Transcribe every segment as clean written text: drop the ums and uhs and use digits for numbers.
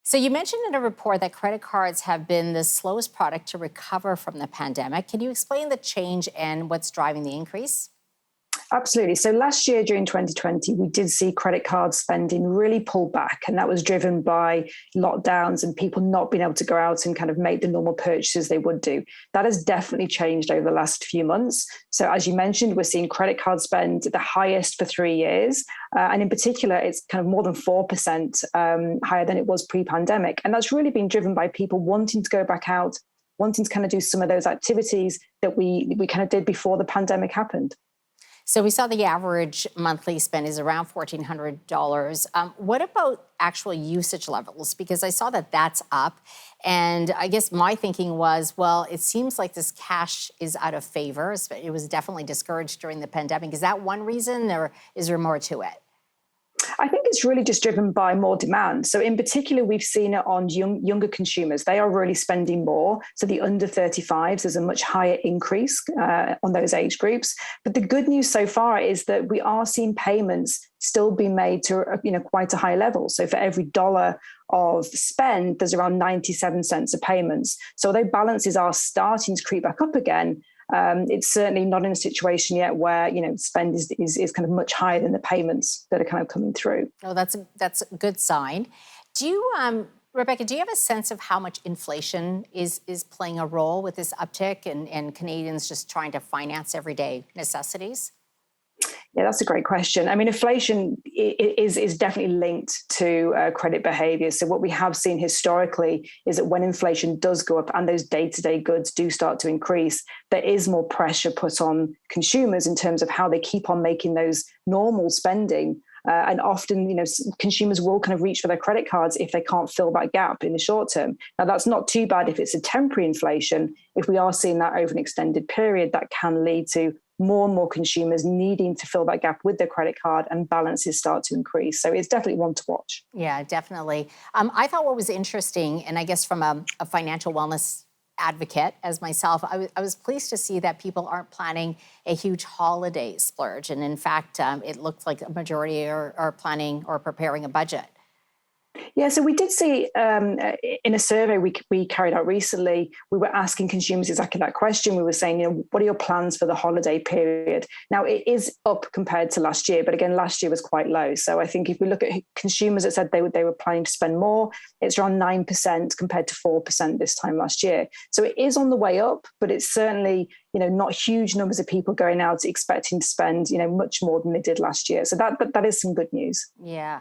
So you mentioned in a report that credit cards have been the slowest product to recover from the pandemic. Can you explain the change and what's driving the increase? Absolutely. So last year during 2020, we did see credit card spending really pull back, and that was driven by lockdowns and people not being able to go out and kind of make the normal purchases they would do. That has definitely changed over the last few months. So as you mentioned, we're seeing credit card spend the highest for 3 years. And in particular, it's kind of more than 4% higher than it was pre-pandemic. And that's really been driven by people wanting to go back out, wanting to kind of do some of those activities that we kind of did before the pandemic happened. So we saw the average monthly spend is around $1,400. What about actual usage levels? Because I saw that that's up. And I guess my thinking was, well, it seems like this cash is out of favor. It was definitely discouraged during the pandemic. Is that one reason, or is there more to it? I think it's really just driven by more demand. So in particular, we've seen it on younger consumers. They are really spending more. So the under 35s, there's a much higher increase on those age groups. But the good news so far is that we are seeing payments still be made to quite a high level. So for every dollar of spend, there's around 97 cents of payments. So although balances are starting to creep back up again, it's certainly not in a situation yet where spend is kind of much higher than the payments that are kind of coming through. Oh, that's a good sign. Do you, Rebecca, do you have a sense of how much inflation is playing a role with this uptick and Canadians just trying to finance everyday necessities? Yeah, that's a great question. I mean, inflation is definitely linked to credit behavior. So what we have seen historically is that when inflation does go up and those day-to-day goods do start to increase, there is more pressure put on consumers in terms of how they keep on making those normal spending. And often, consumers will kind of reach for their credit cards if they can't fill that gap in the short term. Now, that's not too bad if it's a temporary inflation. If we are seeing that over an extended period, that can lead to more and more consumers needing to fill that gap with their credit card and balances start to increase. So it's definitely one to watch. Yeah, definitely. I thought what was interesting, and I guess from a financial wellness advocate as myself, I was pleased to see that people aren't planning a huge holiday splurge. And in fact, it looks like a majority are planning or preparing a budget. Yeah, so we did see in a survey we carried out recently, we were asking consumers exactly that question. We were saying, what are your plans for the holiday period? Now, it is up compared to last year, but again, last year was quite low. So I think if we look at consumers that said they were planning to spend more, it's around 9% compared to 4% this time last year. So it is on the way up, but it's certainly not huge numbers of people going out expecting to spend, much more than they did last year. So that is some good news. Yeah.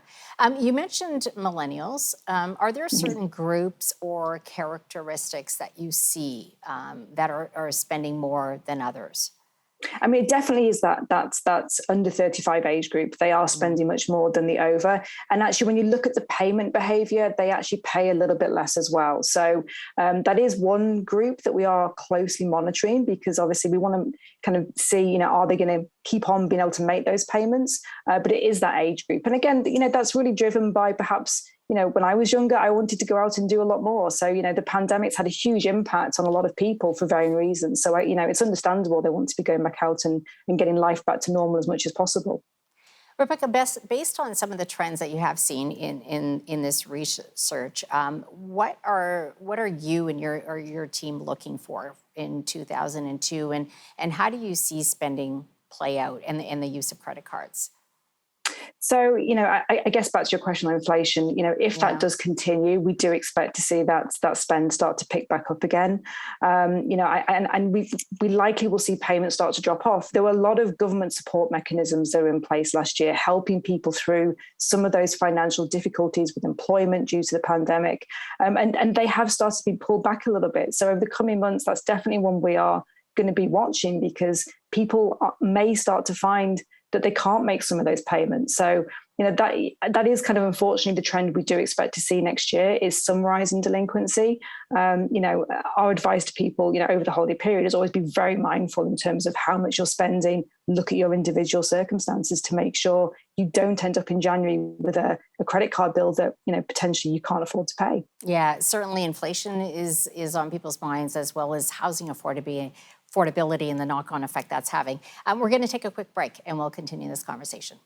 You mentioned millennials. Are there certain groups or characteristics that you see that are spending more than others? I mean, it definitely is that's under 35 age group. They are spending much more than the over. And actually, when you look at the payment behavior, they actually pay a little bit less as well. So that is one group that we are closely monitoring, because obviously we want to kind of see, are they going to keep on being able to make those payments? But it is that age group. And again, that's really driven by perhaps when I was younger, I wanted to go out and do a lot more. So, the pandemic's had a huge impact on a lot of people for varying reasons. So, it's understandable they want to be going back out and getting life back to normal as much as possible. Rebecca, based on some of the trends that you have seen in this research, what are you and your team looking for in 2002, and how do you see spending play out and the use of credit cards? So, I guess back to your question on inflation, if that does continue, we do expect to see that spend start to pick back up again. And we likely will see payments start to drop off. There were a lot of government support mechanisms that were in place last year, helping people through some of those financial difficulties with employment due to the pandemic. And they have started to be pulled back a little bit. So over the coming months, that's definitely one we are going to be watching, because people may start to find that they can't make some of those payments. So, that is kind of unfortunately the trend we do expect to see next year, is some rise in delinquency. Our advice to people, over the holiday period is always be very mindful in terms of how much you're spending. Look at your individual circumstances to make sure you don't end up in January with a credit card bill that, potentially you can't afford to pay. Yeah, certainly inflation is on people's minds, as well as housing affordability and the knock-on effect that's having. We're going to take a quick break and we'll continue this conversation.